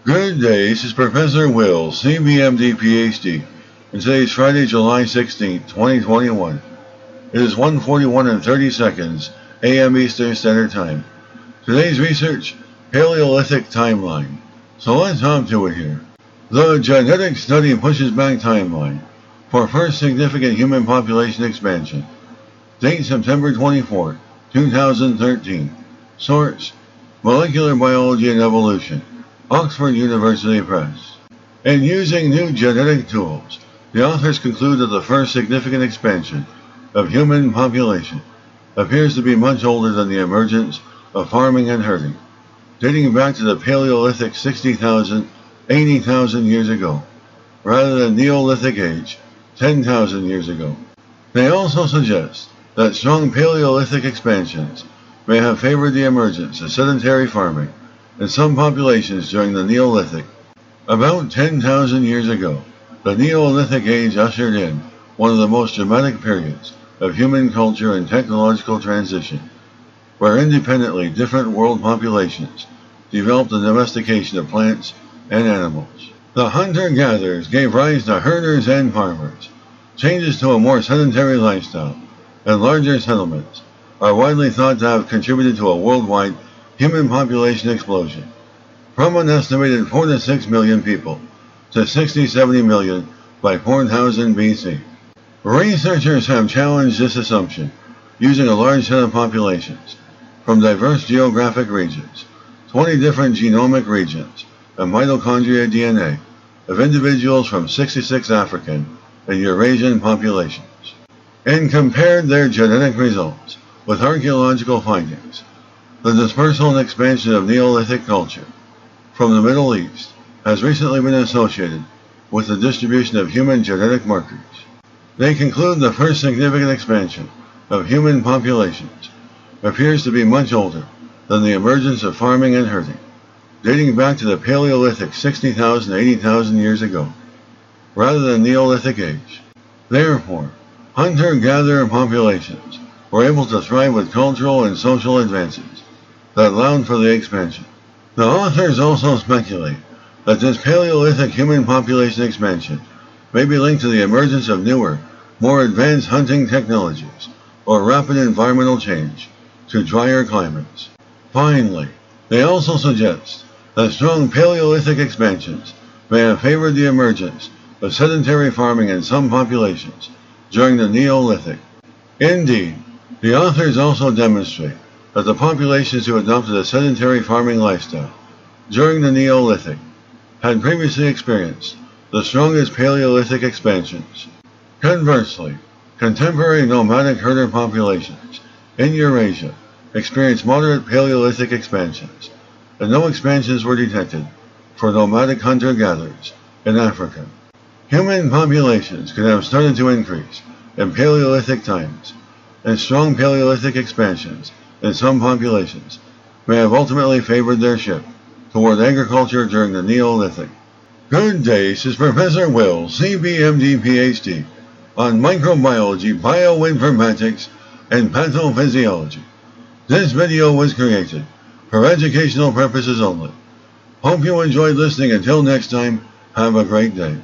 Good day, this is Professor Will, CBMD PhD, and today is Friday, July 16th, 2021. It is 1:41 and 30 seconds a.m. Eastern Standard Time. Today's research, Paleolithic timeline. So let's hop to it here. The genetic study pushes back timeline for first significant human population expansion. Date September 24, 2013. Source, Molecular Biology and Evolution. Oxford University Press. In using new genetic tools, the authors conclude that the first significant expansion of human population appears to be much older than the emergence of farming and herding, dating back to the Paleolithic 60,000, 80,000 years ago, rather than Neolithic age 10,000 years ago. They also suggest that strong Paleolithic expansions may have favored the emergence of sedentary farming in some populations during the Neolithic. About 10,000 years ago, the Neolithic age ushered in one of the most dramatic periods of human culture and technological transition, where independently different world populations developed the domestication of plants and animals. The hunter-gatherers gave rise to herders and farmers. Changes to a more sedentary lifestyle and larger settlements are widely thought to have contributed to a worldwide human population explosion, from an estimated 4 to 6 million people to 60-70 million by 4000 BC. Researchers have challenged this assumption using a large set of populations from diverse geographic regions, 20 different genomic regions, and mitochondria DNA of individuals from 66 African and Eurasian populations, and compared their genetic results with archaeological findings. The dispersal and expansion of Neolithic culture from the Middle East has recently been associated with the distribution of human genetic markers. They conclude the first significant expansion of human populations appears to be much older than the emergence of farming and herding, dating back to the Paleolithic 60,000 80,000 years ago, rather than Neolithic age. Therefore, hunter-gatherer populations were able to thrive with cultural and social advances that allowed for the expansion. The authors also speculate that this Paleolithic human population expansion may be linked to the emergence of newer, more advanced hunting technologies or rapid environmental change to drier climates. Finally, they also suggest that strong Paleolithic expansions may have favored the emergence of sedentary farming in some populations during the Neolithic. Indeed, the authors also demonstrate that the populations who adopted a sedentary farming lifestyle during the Neolithic had previously experienced the strongest Paleolithic expansions. Conversely, contemporary nomadic herder populations in Eurasia experienced moderate Paleolithic expansions, and no expansions were detected for nomadic hunter-gatherers in Africa. Human populations could have started to increase in Paleolithic times, and strong Paleolithic expansions in some populations may have ultimately favored their shift toward agriculture during the Neolithic. Good day, this is Professor Will, CBMD PhD, on microbiology, bioinformatics, and pathophysiology. This video was created for educational purposes only. Hope you enjoyed listening. Until next time, have a great day.